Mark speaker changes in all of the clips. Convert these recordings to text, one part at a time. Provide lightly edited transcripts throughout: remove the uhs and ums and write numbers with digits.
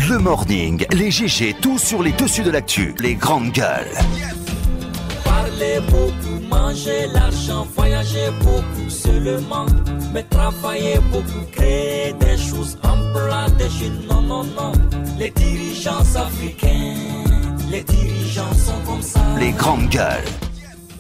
Speaker 1: Le morning, les GG, tout sur les dessus de l'actu, les grandes gueules.
Speaker 2: Parlez beaucoup, mangez l'argent, voyagez beaucoup seulement, mais travaillez beaucoup, créez des choses, emploie des jeunes, non, non, non. Les dirigeants africains, les dirigeants sont comme ça.
Speaker 1: Les grandes gueules.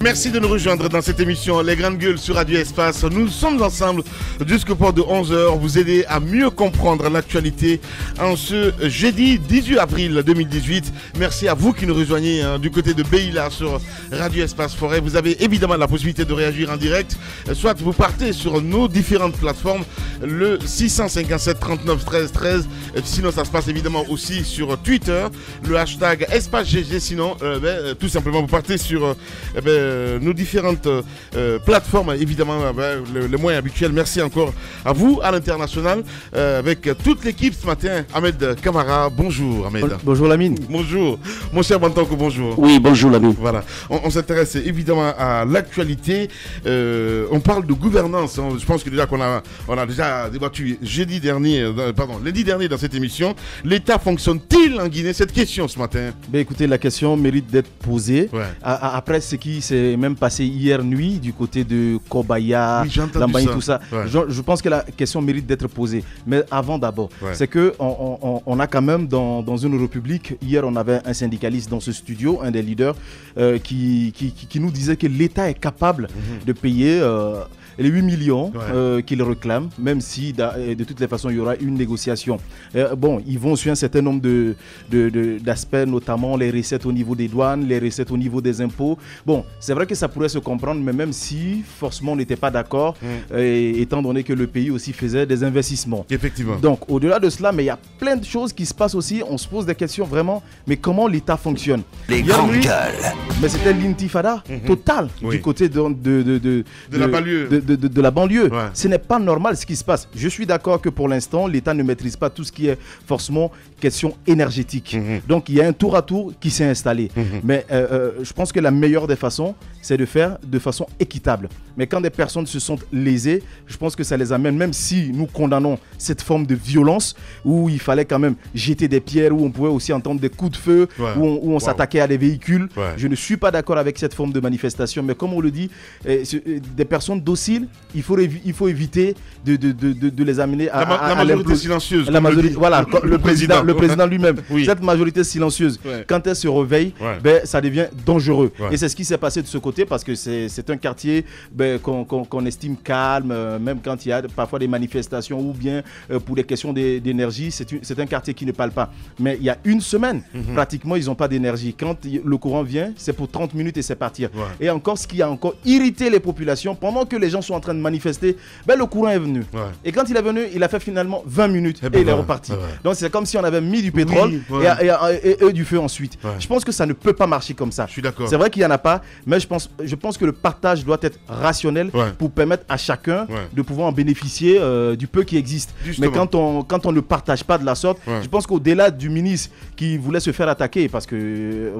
Speaker 3: Merci de nous rejoindre dans cette émission Les Grandes Gueules sur Radio Espace. Nous sommes ensemble jusqu'au port de 11h, vous aider à mieux comprendre l'actualité en ce jeudi 18 avril 2018. Merci à vous qui nous rejoignez du côté de Beila sur Radio Espace Forêt. Vous avez évidemment la possibilité de réagir en direct, soit vous partez sur nos différentes plateformes, le 657 39 13 13. Sinon ça se passe évidemment aussi sur Twitter, le hashtag EspaceGG. Sinon tout simplement vous partez sur nos différentes plateformes, évidemment, les moyens habituels. Merci encore à vous, à l'international, avec toute l'équipe ce matin. Ahmed Camara, bonjour Ahmed.
Speaker 4: Bonjour Lamine.
Speaker 3: Bonjour. Mon cher Bantanko, bonjour.
Speaker 4: Oui, bonjour Lamine.
Speaker 3: Voilà, on s'intéresse évidemment à l'actualité. On parle de gouvernance. Je pense que déjà qu'on a déjà débattu lundi dernier dans cette émission. L'État fonctionne-t-il en Guinée? Cette question ce matin.
Speaker 4: Ben écoutez, la question mérite d'être posée.
Speaker 3: Ouais.
Speaker 4: Après ce qui s'est même passé hier nuit du côté de Kobaya,
Speaker 3: oui,
Speaker 4: Lambaye, tout ça,
Speaker 3: ouais.
Speaker 4: je pense que la question mérite d'être posée. Mais avant d'abord, c'est que on a quand même dans une république, hier on avait un syndicaliste dans ce studio, un des leaders, qui nous disait que l'État est capable de payer les 8 millions qu'il réclame, même si de toutes les façons il y aura une négociation. Bon, ils vont sur un certain nombre d'aspects, notamment les recettes au niveau des douanes, les recettes au niveau des impôts. Bon, c'est vrai que ça pourrait se comprendre, mais même si forcément on n'était pas d'accord, étant donné que le pays aussi faisait des investissements.
Speaker 3: Effectivement.
Speaker 4: Donc au-delà de cela, mais il y a plein de choses qui se passent aussi. On se pose des questions vraiment, mais comment l'État fonctionne?
Speaker 1: Les grandes gueules.
Speaker 4: Mais c'était l'intifada totale du côté de
Speaker 3: la banlieue.
Speaker 4: De la banlieue.
Speaker 3: Ouais.
Speaker 4: Ce n'est pas normal ce qui se passe. Je suis d'accord que pour l'instant, l'État ne maîtrise pas tout ce qui est forcément question énergétique. Donc il y a un tour à tour qui s'est installé. Mais je pense que la meilleure des façons, c'est de faire de façon équitable. Mais quand des personnes se sentent lésées, je pense que ça les amène, même si nous condamnons cette forme de violence, où il fallait quand même jeter des pierres, où on pouvait aussi entendre des coups de feu, où on s'attaquait à des véhicules. Je ne suis pas d'accord avec cette forme de manifestation. Mais comme on le dit, des personnes dociles, il faut éviter de les amener à
Speaker 3: la majorité silencieuse.
Speaker 4: La majorité, voilà, le président lui-même.
Speaker 3: Oui.
Speaker 4: Cette majorité silencieuse, quand elle se réveille, ça devient dangereux. Et c'est ce qui s'est passé de ce côté, parce que c'est un quartier qu'on estime calme, même quand il y a parfois des manifestations ou bien pour des questions d'énergie, c'est un quartier qui ne parle pas. Mais il y a une semaine, pratiquement, ils n'ont pas d'énergie. Quand le courant vient, c'est pour 30 minutes et c'est partir. Et encore, ce qui a encore irrité les populations, pendant que les gens sont en train de manifester, le courant est venu. Et quand il est venu, il a fait finalement 20 minutes et il est reparti. Donc c'est comme si on avait mis du pétrole et du feu ensuite. Je pense que ça ne peut pas marcher comme ça.
Speaker 3: Je suis d'accord.
Speaker 4: C'est vrai qu'il n'y en a pas, mais je pense que le partage doit être rationnel pour permettre à chacun de pouvoir en bénéficier du peu qui existe. Justement. Mais quand on ne partage pas de la sorte, je pense qu'au-delà du ministre qui voulait se faire attaquer parce que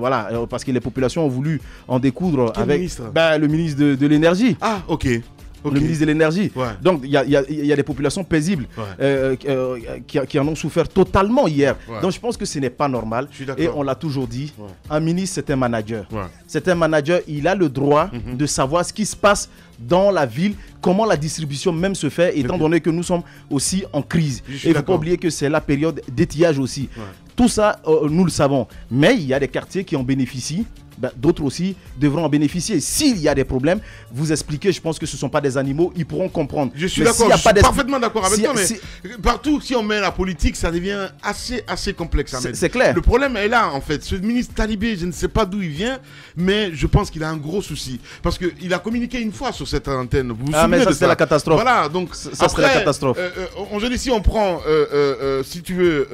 Speaker 4: les populations ont voulu en découdre avec le ministre de l'énergie.
Speaker 3: Ah, ok.
Speaker 4: Le ministre de l'énergie. Donc il y a des populations paisibles qui en ont souffert totalement hier. Donc je pense que ce n'est pas normal. Et on l'a toujours dit, un ministre c'est un manager. C'est un manager, il a le droit de savoir ce qui se passe dans la ville, comment la distribution même se fait, étant donné que nous sommes aussi en crise. Et il ne faut pas oublier que c'est la période d'étiage aussi. Tout ça, nous le savons. Mais il y a des quartiers qui en bénéficient. D'autres aussi devront en bénéficier. S'il y a des problèmes, vous expliquez, je pense que ce ne sont pas des animaux, ils pourront comprendre.
Speaker 3: Je suis d'accord, je suis parfaitement d'accord avec toi, mais partout, si on met la politique, ça devient assez complexe.
Speaker 4: C'est clair.
Speaker 3: Le problème est là, en fait. Ce ministre Talibé, je ne sais pas d'où il vient, mais je pense qu'il a un gros souci. Parce qu'il a communiqué une fois sur cette antenne. Vous vous souvenez
Speaker 4: mais ça, c'était la catastrophe.
Speaker 3: Voilà, donc
Speaker 4: ça serait la catastrophe.
Speaker 3: Si on prend, si tu veux,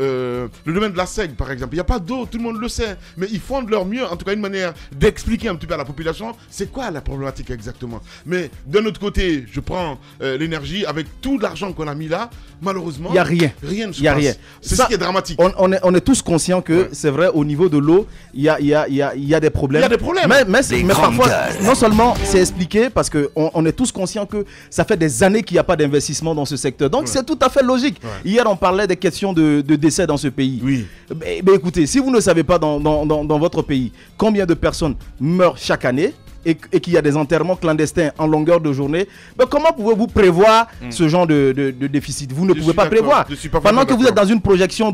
Speaker 3: le domaine de la SEG, par exemple, il n'y a pas d'eau, tout le monde le sait, mais ils font de leur mieux, en tout cas une manière d'expliquer un petit peu à la population c'est quoi la problématique exactement. Mais d'un autre côté, je prends l'énergie avec tout l'argent qu'on a mis là, malheureusement,
Speaker 4: il n'y a rien.
Speaker 3: Rien ne se
Speaker 4: y a
Speaker 3: passe.
Speaker 4: Rien.
Speaker 3: C'est ce qui est dramatique.
Speaker 4: On est tous conscients que c'est vrai, au niveau de l'eau, il y a des problèmes.
Speaker 3: Il y a des problèmes.
Speaker 4: Mais parfois, non seulement c'est expliqué parce qu'on est tous conscients que ça fait des années qu'il n'y a pas d'investissement dans ce secteur. Donc c'est tout à fait logique. Hier, on parlait des questions de décès dans ce pays.
Speaker 3: Oui.
Speaker 4: Mais écoutez, si vous ne savez pas dans votre pays combien de personnes meurent chaque année, et qu'il y a des enterrements clandestins en longueur de journée, ben comment pouvez-vous prévoir ce genre de déficit? Vous ne pouvez pas prévoir. Pendant que vous êtes dans une projection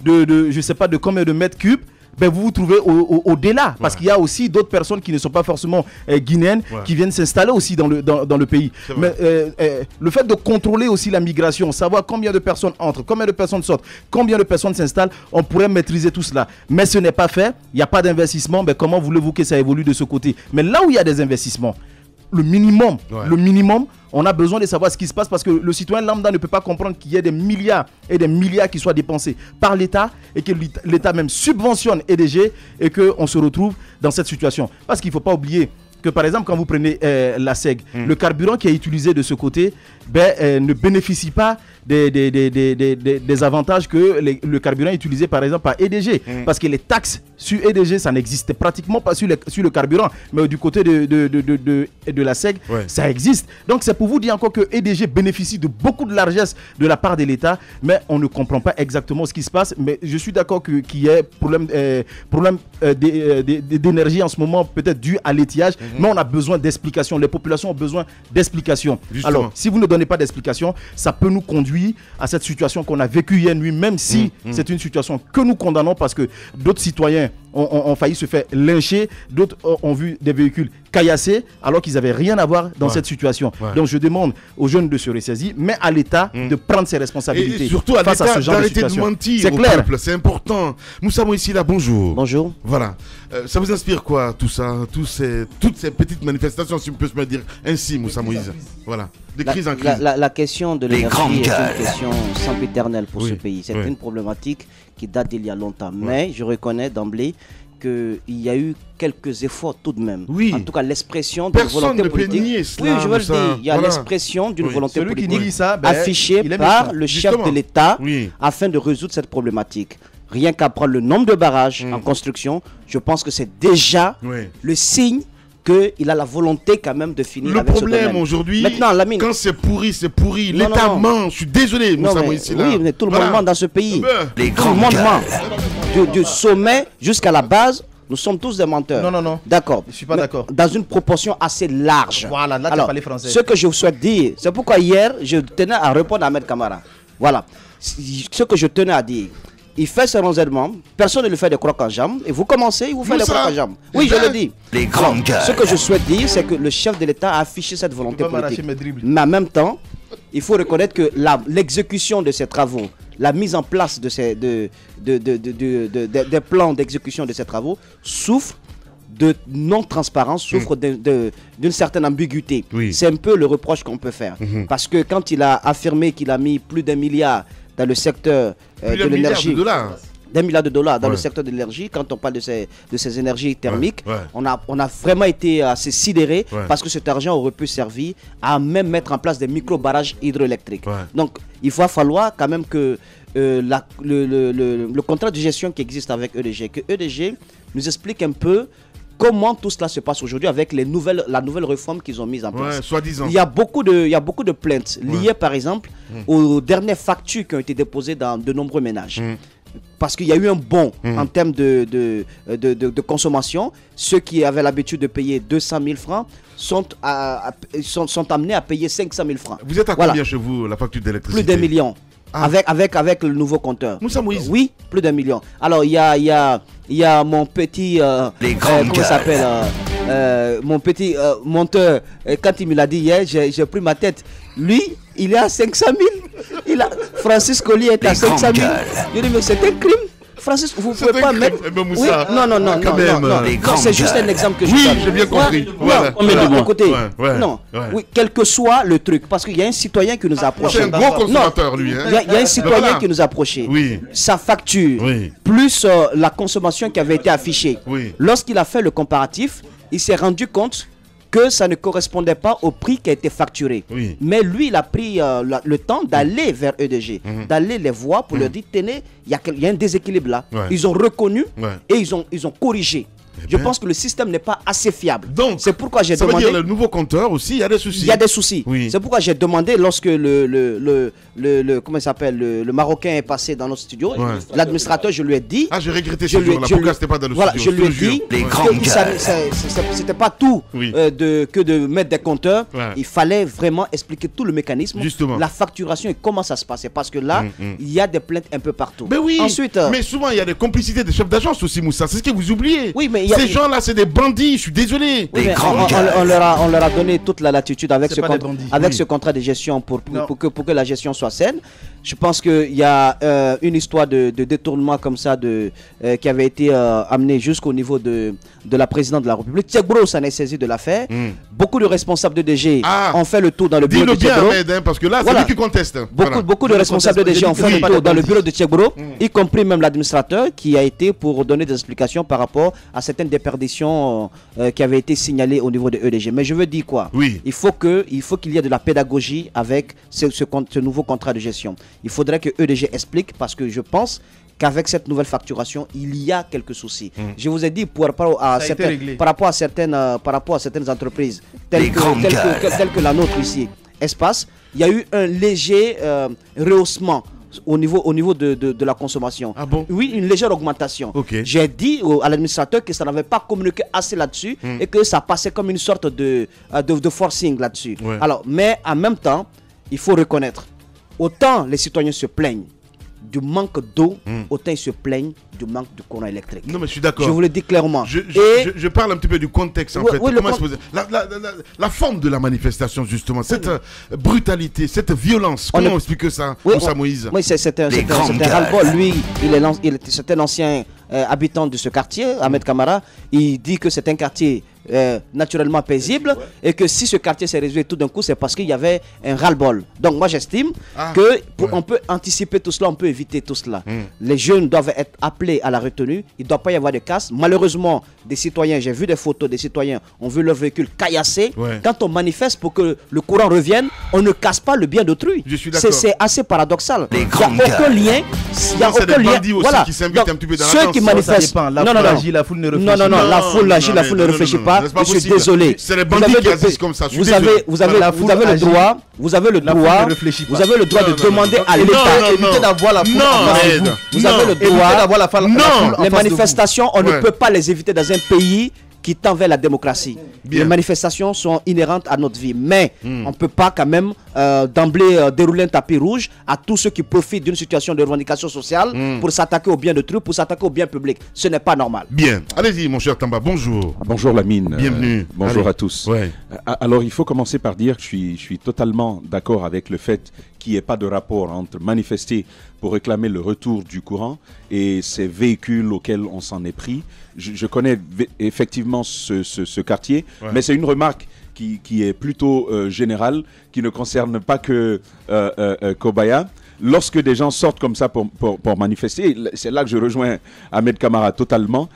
Speaker 4: je sais pas de combien de mètres cubes, ben vous vous trouvez au-delà. Parce qu'il y a aussi d'autres personnes qui ne sont pas forcément guinéennes qui viennent s'installer aussi dans le pays. Mais le fait de contrôler aussi la migration, savoir combien de personnes entrent, combien de personnes sortent, combien de personnes s'installent, on pourrait maîtriser tout cela. Mais ce n'est pas fait, il n'y a pas d'investissement. Ben comment voulez-vous que ça évolue de ce côté? Mais là où il y a des investissements, le minimum, on a besoin de savoir ce qui se passe parce que le citoyen lambda ne peut pas comprendre qu'il y ait des milliards et des milliards qui soient dépensés par l'État et que l'État même subventionne EDG et qu'on se retrouve dans cette situation. Parce qu'il ne faut pas oublier que par exemple quand vous prenez la SEG, le carburant qui est utilisé de ce côté ne bénéficie pas des avantages que le carburant utilisé par exemple par EDG. Parce que les taxes sur EDG, ça n'existe pratiquement pas sur le carburant. Mais du côté de la SEG, ça existe. Donc c'est pour vous dire encore que EDG bénéficie de beaucoup de largesse de la part de l'État, mais on ne comprend pas exactement ce qui se passe. Mais je suis d'accord qu'il y ait problème d'énergie en ce moment, peut-être dû à l'étiage, mais on a besoin d'explications. Les populations ont besoin d'explications. Alors, si vous ne donnez pas d'explications, ça peut nous conduire à cette situation qu'on a vécue hier nuit, même si c'est une situation que nous condamnons parce que d'autres citoyens ont failli se faire lyncher, d'autres ont vu des véhicules caillassés alors qu'ils n'avaient rien à voir dans cette situation. Donc je demande aux jeunes de se ressaisir, mais à l'État de prendre ses responsabilités.
Speaker 3: Et surtout à l'État d'arrêter de mentir au peuple, c'est important. Moussa Moïsila, bonjour.
Speaker 5: Bonjour.
Speaker 3: Voilà. Ça vous inspire quoi tout ça, toutes ces petites manifestations, si on peut se dire ainsi, Moussa Moïse? Voilà. De crise en crise.
Speaker 5: La question de l'énergie est une question sempiternelle pour ce pays. C'est une problématique qui date d'il y a longtemps. Mais je reconnais d'emblée qu'il y a eu quelques efforts tout de même. En tout cas, l'expression d'une volonté politique. Oui, je veux le dire. Il y a l'expression d'une volonté politique affichée par le chef de l'État afin de résoudre cette problématique. Rien qu'à prendre le nombre de barrages en construction, je pense que c'est déjà le signe qu'il a la volonté quand même de finir avec ce domaine.
Speaker 3: Le problème aujourd'hui, quand c'est pourri, c'est pourri. L'État ment. Je suis désolé, Moussa Moïse.
Speaker 5: Oui, mais tout le monde ment dans ce pays. Tout le monde ment. Du sommet jusqu'à la base, nous sommes tous des menteurs.
Speaker 4: Non.
Speaker 5: D'accord.
Speaker 4: Je ne suis pas d'accord.
Speaker 5: Dans une proportion assez large.
Speaker 4: Voilà, là, tu parles français.
Speaker 5: Ce que je souhaite dire, c'est pourquoi hier, je tenais à répondre à Ahmed Kamara. Voilà. Ce que je tenais à dire. Il fait ses renseignements, personne ne lui fait des crocs en jambes, et vous commencez, il vous fait des crocs en jambes. Oui, je le dis. Ce que je souhaite dire, c'est que le chef de l'État a affiché cette volonté politique. Mais en même temps, il faut reconnaître que l'exécution de ces travaux, la mise en place des plans d'exécution de ces travaux souffre de non-transparence, souffre d'une certaine ambiguïté. C'est un peu le reproche qu'on peut faire. Parce que quand il a affirmé qu'il a mis plus d'1 milliard dans le secteur de l'énergie, d'1 milliard de dollars dans le secteur de l'énergie, quand on parle de ces énergies thermiques, on a vraiment été assez sidéré parce que cet argent aurait pu servir à même mettre en place des micro-barrages hydroélectriques. Donc il va falloir quand même que le contrat de gestion qui existe avec EDG, que EDG nous explique un peu comment tout cela se passe aujourd'hui avec la nouvelle réforme qu'ils ont mise en place.
Speaker 3: Soi-disant.
Speaker 5: Il y a beaucoup de plaintes liées par exemple aux dernières factures qui ont été déposées dans de nombreux ménages. Parce qu'il y a eu un bond en termes de consommation. Ceux qui avaient l'habitude de payer 200 000 francs sont amenés à payer 500 000 francs.
Speaker 3: Vous êtes à combien chez vous la facture d'électricité?
Speaker 5: Plus d'1 million. Avec le nouveau compteur.
Speaker 3: Moussa Moïse.
Speaker 5: Oui, plus d'1 million. Alors il y a mon petit comment s'appelle mon petit monteur, quand il me l'a dit hier, j'ai pris ma tête. Lui, il est à 500 000. Francis Collier est à 500 000. Je dis mais c'est un crime. Francis, vous ne pouvez pas mettre... Oui, non, c'est juste un exemple que je donne.
Speaker 3: Oui, j'ai bien compris.
Speaker 5: Oui, quel que soit le truc, parce qu'il y a un citoyen qui nous a approché.
Speaker 3: C'est un gros consommateur, lui.
Speaker 5: Il y a un citoyen qui nous a approché. Sa facture, plus la consommation qui avait été affichée. Lorsqu'il a fait le comparatif, il s'est rendu compte que ça ne correspondait pas au prix qui a été facturé. Mais lui, il a pris le temps d'aller vers EDG, d'aller les voir pour leur dire, tenez, il y a un déséquilibre là. Ils ont reconnu et ils ont corrigé. Je pense que le système n'est pas assez fiable. Donc, c'est pourquoi j'ai demandé...
Speaker 3: Ça veut dire le nouveau compteur aussi, il y a des soucis.
Speaker 5: Il y a des soucis. C'est pourquoi j'ai demandé, lorsque comment il s'appelle, le Marocain est passé dans notre studio, l'administrateur, je lui ai dit...
Speaker 3: Ah, j'ai regretté ce jour-là, pourquoi c'était pas dans le studio.
Speaker 5: Je lui ai dit que c'était pas tout que de mettre des compteurs. Il fallait vraiment expliquer tout le mécanisme, la facturation et comment ça se passait. Parce que là, il y a des plaintes un peu partout.
Speaker 3: Mais oui, ensuite, mais souvent, il y a des complicités des chefs d'agence aussi, Moussa. C'est ce que vous oubliez.
Speaker 5: Oui, mais
Speaker 3: ces gens-là, c'est des bandits, je suis désolé.
Speaker 5: Oui, on leur a donné toute la latitude avec ce contrat de gestion pour que la gestion soit saine. Je pense qu'il y a une histoire de détournement comme ça qui avait été amenée jusqu'au niveau de la présidente de la République. Tchèque-Bro s'en est saisi de l'affaire. Beaucoup de responsables de DG ont fait le tour dans le bureau de Tchèque-Bro.
Speaker 3: Parce que là, c'est lui qui conteste.
Speaker 5: Beaucoup de responsables de DG ont fait le tour dans le bureau de Tchèque-Bro, y compris même l'administrateur qui a été pour donner des explications par rapport à certaines déperditions qui avaient été signalées au niveau de EDG. Mais je veux dire quoi? Il faut qu'il y ait de la pédagogie avec ce nouveau contrat de gestion. Il faudrait que EDG explique, parce que je pense qu'avec cette nouvelle facturation, il y a quelques soucis. Je vous ai dit par rapport à certaines entreprises telles que la nôtre ici, Espace, il y a eu un léger rehaussement au niveau de la consommation.
Speaker 3: Ah bon?
Speaker 5: Oui, une légère augmentation. J'ai dit à l'administrateur que ça n'avait pas communiqué assez là-dessus et que ça passait comme une sorte de forcing là-dessus. Alors, mais en même temps, il faut reconnaître, autant les citoyens se plaignent du manque d'eau, autant ils se plaignent du manque de courant électrique.
Speaker 3: Non, mais je suis d'accord.
Speaker 5: Je vous le dis clairement.
Speaker 3: Je parle un petit peu du contexte, en fait. La forme de la manifestation, justement, cette brutalité, cette violence, comment on explique ça, Moussa Moïse?
Speaker 5: Oui, c'est un ras-le-bol. Lui, c'est un ancien habitant de ce quartier, Ahmed Kamara. Il dit que c'est un quartier naturellement paisible et que si ce quartier s'est résolu tout d'un coup, c'est parce qu'il y avait un ras-le-bol. Donc moi j'estime qu'on peut anticiper tout cela, on peut éviter tout cela. Les jeunes doivent être appelés à la retenue, il ne doit pas y avoir de casse. Malheureusement, des citoyens, j'ai vu des photos des citoyens, on vu leur véhicule caillassé. Quand on manifeste pour que le courant revienne, on ne casse pas le bien d'autrui. C'est assez paradoxal. Il n'y a aucun lien. Il y a aucun lien. Voilà. Qui s'invitent un petit peu dans ceux qui manifestent.
Speaker 4: La foule ne réfléchit pas.
Speaker 5: La foule agit, la foule ne réfléchit pas. Je suis désolé.
Speaker 3: C'est les bandits qui agissent comme ça.
Speaker 5: Vous avez le droit de demander à l'État
Speaker 4: éviter d'avoir la foule.
Speaker 5: Vous avez le droit d'avoir les manifestations, on ne peut pas les éviter dans un pays qui tend vers la démocratie. Les manifestations sont inhérentes à notre vie, mais on ne peut pas quand même d'emblée dérouler un tapis rouge à tous ceux qui profitent d'une situation de revendication sociale pour s'attaquer au bien de trucs, pour s'attaquer au bien public. Ce n'est pas normal.
Speaker 3: Bien. Allez-y, mon cher Tamba, bonjour.
Speaker 6: Bonjour Lamine.
Speaker 3: Bienvenue.
Speaker 6: Bonjour à tous. Alors, il faut commencer par dire que je suis totalement d'accord avec le fait qu'il n'y ait pas de rapport entre manifester pour réclamer le retour du courant et ces véhicules auxquels on s'en est pris. Je connais effectivement ce quartier, mais c'est une remarque qui est plutôt générale, qui ne concerne pas que Kobaya. Lorsque des gens sortent comme ça pour manifester, c'est là que je rejoins Ahmed Kamara totalement.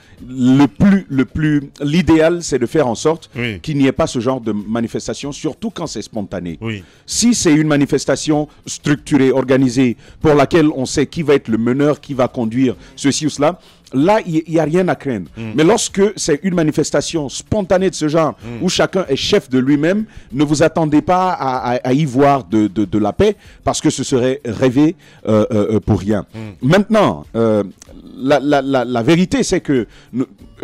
Speaker 6: L'idéal, c'est de faire en sorte qu'il n'y ait pas ce genre de manifestation, surtout quand c'est spontané. Si c'est une manifestation structurée, organisée, pour laquelle on sait qui va être le meneur, qui va conduire ceci ou cela, là, il n'y a rien à craindre. Mais lorsque c'est une manifestation spontanée de ce genre, où chacun est chef de lui-même, ne vous attendez pas à y voir de la paix, parce que ce serait rêver pour rien. Maintenant, la vérité, c'est que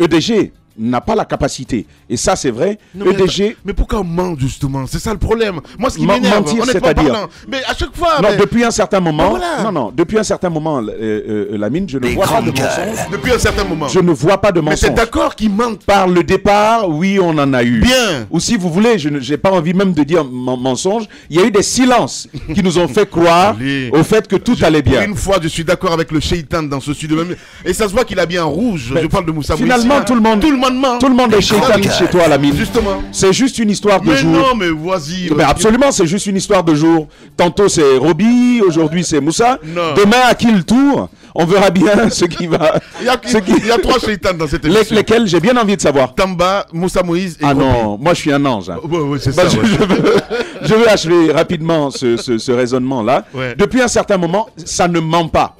Speaker 6: EDG n'a pas la capacité. Et ça, c'est vrai.
Speaker 3: Non,
Speaker 6: EDG...
Speaker 3: Mais pourquoi on ment, justement? C'est ça le problème. Moi, ce qui m'énerve,
Speaker 6: c'est-à-dire...
Speaker 3: Mais à chaque fois...
Speaker 6: Non, depuis un certain moment... Non, depuis un certain moment, Lamine, je ne vois pas de mensonge.
Speaker 3: Depuis un certain moment.
Speaker 6: Je ne vois pas de mensonge.
Speaker 3: Mais c'est d'accord qu'ils mentent.
Speaker 6: Par le départ, oui, on en a eu.
Speaker 3: Bien.
Speaker 6: Ou si vous voulez, je n'ai pas envie même de dire mensonge, il y a eu des silences qui nous ont fait croire au fait que tout allait bien.
Speaker 3: Une fois, je suis d'accord avec le Shaitan dans ce studio. Et ça se voit qu'il a bien rouge. Je parle de Moussa Moïse.
Speaker 6: Finalement, tout le monde ment. Tout le monde est Shaitan chez toi, Lamine.
Speaker 3: Justement.
Speaker 6: C'est juste une histoire de jour.
Speaker 3: Mais non, mais vas-y.
Speaker 6: Mais absolument, c'est juste une histoire de jour. Tantôt c'est Roby, aujourd'hui c'est Moussa.
Speaker 3: Non.
Speaker 6: Demain, à qui le tour? On verra bien ce qui va.
Speaker 3: Il y a 3 Shaitans dans cette émission.
Speaker 6: Lesquels j'ai bien envie de savoir.
Speaker 3: Tamba, Moussa Moïse et
Speaker 6: Roby.
Speaker 3: Non,
Speaker 6: moi je suis un ange. Hein.
Speaker 3: Ouais, c'est ça.
Speaker 6: Je veux achever rapidement ce raisonnement-là.
Speaker 3: Ouais.
Speaker 6: Depuis un certain moment, ça ne ment pas.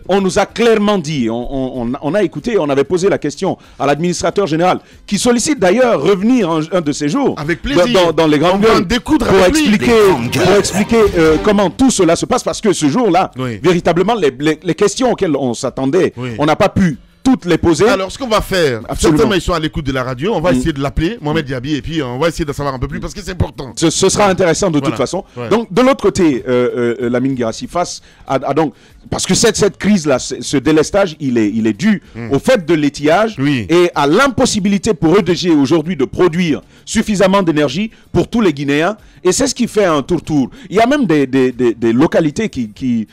Speaker 6: On nous a clairement dit, on a écouté, on avait posé la question à l'administrateur général, qui sollicite d'ailleurs revenir un de ces jours.
Speaker 3: Avec plaisir.
Speaker 6: Dans les grandes gueules.
Speaker 3: Pour
Speaker 6: expliquer comment tout cela se passe, parce que ce jour-là, véritablement, les questions auxquelles on s'attendait, on n'a pas pu toutes les poser.
Speaker 3: Alors, ce qu'on va faire, certainement ils sont à l'écoute de la radio, on va essayer de l'appeler, Mohamed Diaby, et puis on va essayer de savoir un peu plus parce que c'est important.
Speaker 6: Ce sera intéressant de toute façon. Ouais. Donc, de l'autre côté, Lamine Guirassy, face à donc, parce que cette crise-là, ce délestage, il est dû au fait de l'étiage et à l'impossibilité pour EDG aujourd'hui de produire suffisamment d'énergie pour tous les Guinéens. Et c'est ce qui fait un tour-tour. Il y a même des localités qui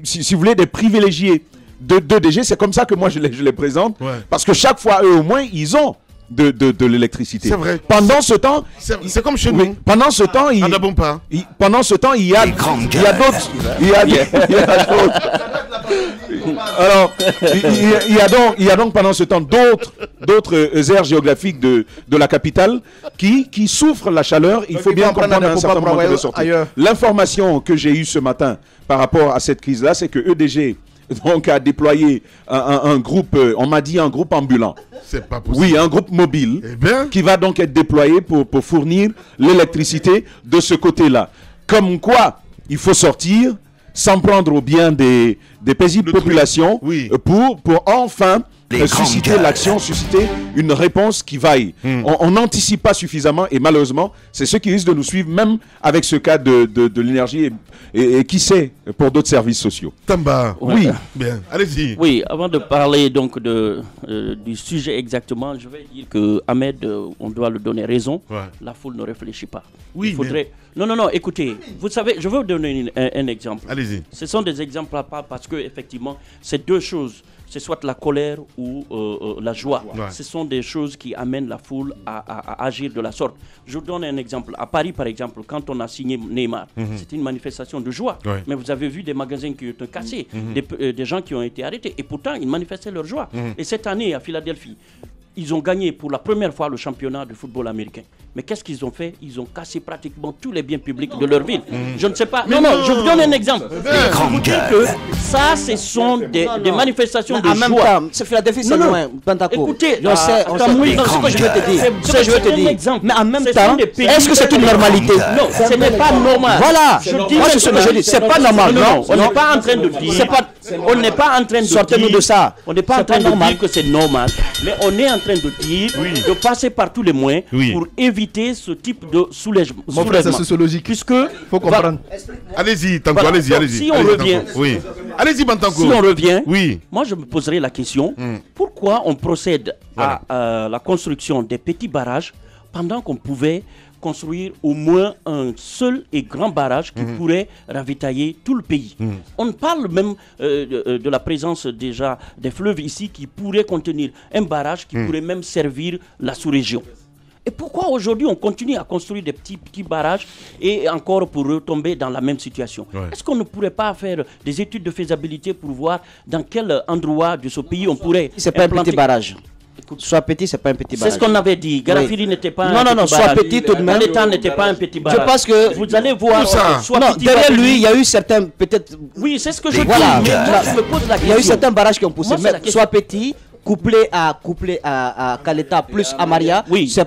Speaker 6: si vous voulez, des privilégiés d'EDG, c'est comme ça que moi je les présente, parce que chaque fois, eux au moins, ils ont de l'électricité.
Speaker 3: C'est vrai.
Speaker 6: Pendant ce temps,
Speaker 3: c'est comme chez nous.
Speaker 6: Pendant ce temps, il y a d'autres. Alors, il y a donc pendant ce temps d'autres aires géographiques de la capitale qui souffrent la chaleur. Il faut bien comprendre à un certain moment de sortir. L'information que j'ai eue ce matin par rapport à cette crise-là, c'est que EDG donc a déployé un groupe, on m'a dit un groupe ambulant.
Speaker 3: C'est pas possible.
Speaker 6: Oui, un groupe mobile qui va donc être déployé pour fournir l'électricité de ce côté-là. Comme quoi, il faut sortir, s'en prendre au bien des paisibles populations pour enfin susciter l'action, susciter une réponse qui vaille. On n'anticipe pas suffisamment et malheureusement, c'est ce qui risque de nous suivre même avec ce cas de l'énergie et qui sait pour d'autres services sociaux.
Speaker 3: Tamba,
Speaker 6: oui.
Speaker 3: Bien, allez-y.
Speaker 7: Oui, avant de parler donc du sujet exactement, je vais dire que Ahmed, on doit lui donner raison. La foule ne réfléchit pas.
Speaker 3: Oui,
Speaker 7: il faudrait... Non, écoutez, vous savez, je vais vous donner un exemple.
Speaker 3: Allez-y.
Speaker 7: Ce sont des exemples à part parce que effectivement, c'est deux choses. C'est soit la colère ou la joie. Ce sont des choses qui amènent la foule à agir de la sorte. Je vous donne un exemple. À Paris, par exemple, quand on a signé Neymar, c'était une manifestation de joie. Mais vous avez vu des magasins qui ont été cassés, des gens qui ont été arrêtés. Et pourtant, ils manifestaient leur joie. Et cette année, à Philadelphie, ils ont gagné pour la première fois le championnat de football américain. Mais qu'est-ce qu'ils ont fait? Ils ont cassé pratiquement tous les biens publics de leur ville. Je ne sais pas. Non, je vous donne un exemple. Je vous dis que ça, ce sont des manifestations de joie.
Speaker 5: C'est Philadelphie, c'est loin.
Speaker 7: Écoutez,
Speaker 5: on sait ce que je veux te dire. Ce que je veux te dire. Mais en même temps, est-ce que c'est une normalité?
Speaker 7: Non, ce n'est pas normal.
Speaker 5: Voilà. Moi, c'est ce que je dis. C'est pas normal.
Speaker 7: Non, on n'est pas en train de dire. On n'est pas en train de dire.
Speaker 5: Sortez-nous de ça.
Speaker 7: On n'est pas en train de dire que c'est normal. Mais on est en train de dire de passer par tous les moyens pour éviter ce type de soulèvement.
Speaker 4: Mon frère, c'est sociologique.
Speaker 7: Puisque
Speaker 4: faut comprendre.
Speaker 3: Allez-y, Tanko, allez-y.
Speaker 7: Si on revient,
Speaker 3: allez-y, Bantanko.
Speaker 7: Si on revient, moi je me poserai la question pourquoi on procède à la construction des petits barrages pendant qu'on pouvait construire au moins un seul et grand barrage qui pourrait ravitailler tout le pays. On parle même de la présence déjà des fleuves ici qui pourraient contenir un barrage qui pourrait même servir la sous-région. Et pourquoi aujourd'hui on continue à construire des petits barrages et encore pour retomber dans la même situation? Est-ce qu'on ne pourrait pas faire des études de faisabilité pour voir dans quel endroit de ce pays on pourrait
Speaker 5: C'est pas un petit barrage. Soit petit, c'est pas un petit barrage.
Speaker 7: C'est ce qu'on avait dit. Garafiri n'était pas un petit barrage.
Speaker 5: Non, soit petit tout de même.
Speaker 7: L'État n'était pas un petit barrage.
Speaker 5: Je pense que
Speaker 7: vous allez voir.
Speaker 5: Derrière lui, il y a eu certains peut-être.
Speaker 7: Oui, c'est ce que je dis.
Speaker 5: Voilà.
Speaker 7: Mais moi, je me pose la question.
Speaker 5: Il y a eu certains barrages qui ont poussé. Mais soit petit couplé à Kaleta plus Amaria,
Speaker 7: oui,
Speaker 5: c'est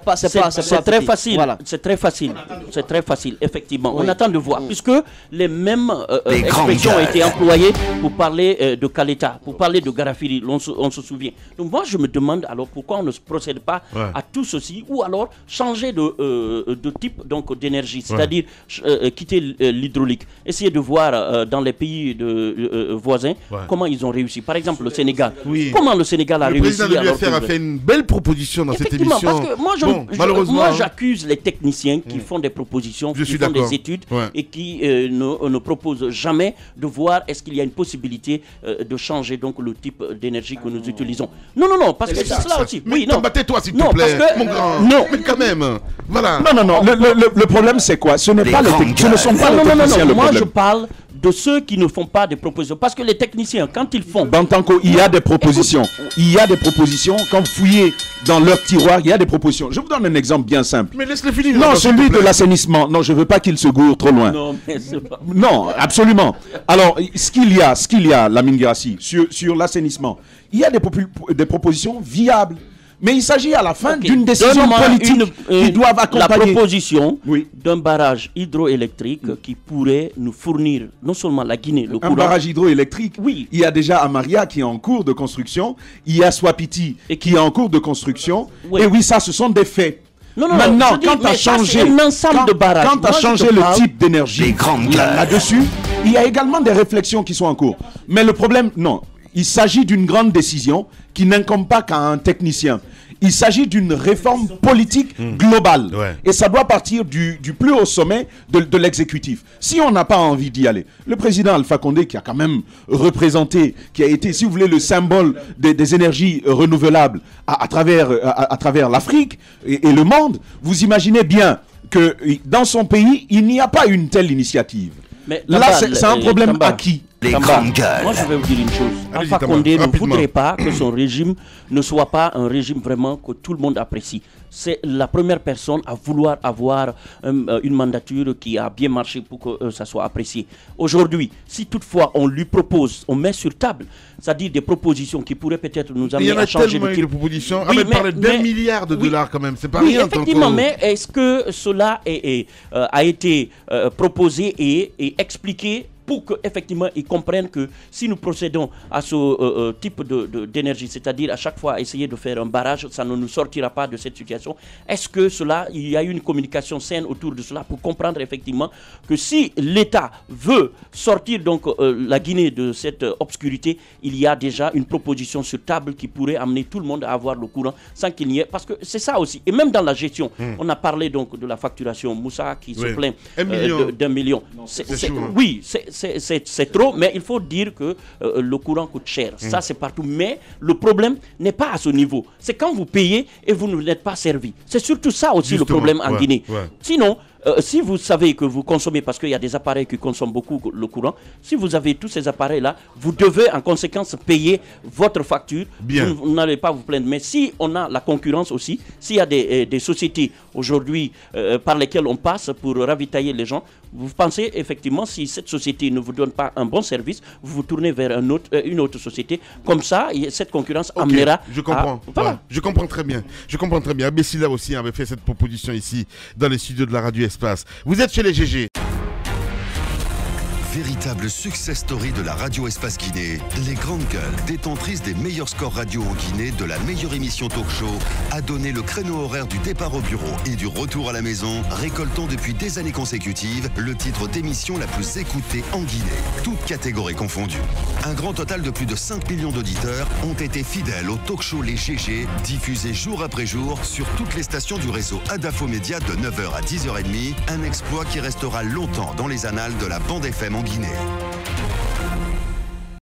Speaker 7: très facile.
Speaker 5: Voilà.
Speaker 7: C'est très facile. C'est très facile, effectivement. Oui. On attend de voir, puisque les mêmes expressions ont été employées pour parler de Kaleta, pour parler de Garafiri, on se souvient. Donc moi, je me demande alors pourquoi on ne procède pas à tout ceci, ou alors changer de type d'énergie, c'est-à-dire quitter l'hydraulique, essayer de voir dans les pays voisins comment ils ont réussi. Par exemple, le Sénégal. Oui. Comment le Sénégal a réussi?
Speaker 3: Le président de l'UFR a fait une belle proposition dans cette émission.
Speaker 7: Parce que moi, j'accuse les techniciens qui font des propositions, qui font des études et qui ne proposent jamais de voir est-ce qu'il y a une possibilité de changer donc le type d'énergie que nous utilisons. Non, parce que c'est cela aussi.
Speaker 3: Oui, non. Tais-toi s'il te plaît, mon grand.
Speaker 7: Non,
Speaker 3: mais quand même. Voilà.
Speaker 6: Non. Le problème c'est quoi? Ce ne sont pas les techniciens.
Speaker 7: Non. Moi, je parle de ceux qui ne font pas de propositions. Parce que les techniciens, quand ils font...
Speaker 6: Bantanko, il y a des propositions. Il y a des propositions. Quand vous fouillez dans leur tiroir, il y a des propositions. Je vous donne un exemple bien simple.
Speaker 3: Mais laisse-le finir.
Speaker 6: Non, celui de l'assainissement. Non, je ne veux pas qu'il se gourre trop loin.
Speaker 7: Non, mais c'est pas...
Speaker 6: Non, absolument. Alors, ce qu'il y a, Lamine Guirassy, sur l'assainissement, il y a des propositions viables. Mais il s'agit à la fin d'une décision politique qui doivent accompagner.
Speaker 7: La proposition d'un barrage hydroélectrique qui pourrait nous fournir non seulement la Guinée, le courant.
Speaker 6: Un barrage hydroélectrique.
Speaker 7: Oui.
Speaker 6: Il y a déjà Amaria qui est en cours de construction. Il y a Swapiti qui est en cours de construction. Oui. Et oui, ça, ce sont des faits. Maintenant, quand tu as changé le type d'énergie là-dessus, il y a également des réflexions qui sont en cours. Mais le problème, non. Il s'agit d'une grande décision qui n'incombe pas qu'à un technicien. Il s'agit d'une réforme politique globale. Et ça doit partir du plus haut sommet de l'exécutif. Si on n'a pas envie d'y aller, le président Alpha Condé, qui a quand même représenté, qui a été, si vous voulez, le symbole des énergies renouvelables à travers l'Afrique et le monde, vous imaginez bien que dans son pays, il n'y a pas une telle initiative. Mais là, c'est un problème acquis.
Speaker 7: Moi, je vais vous dire une chose. Alpha Condé ne voudrait pas que son régime ne soit pas un régime vraiment que tout le monde apprécie. C'est la première personne à vouloir avoir une mandature qui a bien marché pour que ça soit apprécié. Aujourd'hui, si toutefois on lui propose, on met sur table, c'est-à-dire des propositions qui pourraient peut-être nous amener à changer
Speaker 3: de type. De propositions. Oui, mais parle d'1 milliard de dollars quand même, c'est pas rien.
Speaker 7: Effectivement, mais est-ce que cela a été proposé et expliqué pour qu'effectivement ils comprennent que si nous procédons à ce type d'énergie, c'est-à-dire à chaque fois essayer de faire un barrage, ça ne nous sortira pas de cette situation. Est-ce que il y a eu une communication saine autour de cela pour comprendre effectivement que si l'État veut sortir donc la Guinée de cette obscurité, il y a déjà une proposition sur table qui pourrait amener tout le monde à avoir le courant sans qu'il n'y ait... Parce que c'est ça aussi. Et même dans la gestion, on a parlé donc de la facturation. Moussa qui se plaint d'1 million. Oui, c'est trop, mais il faut dire que le courant coûte cher. Ça, c'est partout. Mais le problème n'est pas à ce niveau. C'est quand vous payez et vous ne l'êtes pas servi. C'est surtout ça aussi le problème en Guinée. Sinon, si vous savez que vous consommez, parce qu'il y a des appareils qui consomment beaucoup le courant, si vous avez tous ces appareils-là, vous devez en conséquence payer votre facture. Vous n'allez pas vous plaindre. Mais si on a la concurrence aussi, s'il y a des sociétés aujourd'hui par lesquelles on passe pour ravitailler les gens, vous pensez effectivement, si cette société ne vous donne pas un bon service, vous vous tournez vers une autre société. Comme ça, cette concurrence amènera...
Speaker 3: Je comprends. Voilà. Je comprends très bien. Abessila aussi avait fait cette proposition ici, dans les studios de la radio Espace. Vous êtes chez les GG.
Speaker 1: Véritable success story de la radio Espace Guinée, les grandes gueules, détentrices des meilleurs scores radio en Guinée, de la meilleure émission talk show, a donné le créneau horaire du départ au bureau et du retour à la maison, récoltant depuis des années consécutives le titre d'émission la plus écoutée en Guinée, toutes catégories confondues. Un grand total de plus de 5 millions d'auditeurs ont été fidèles au talk show Les GG, diffusé jour après jour sur toutes les stations du réseau Adafo Média de 9h à 10h30, un exploit qui restera longtemps dans les annales de la bande FM en Guinée.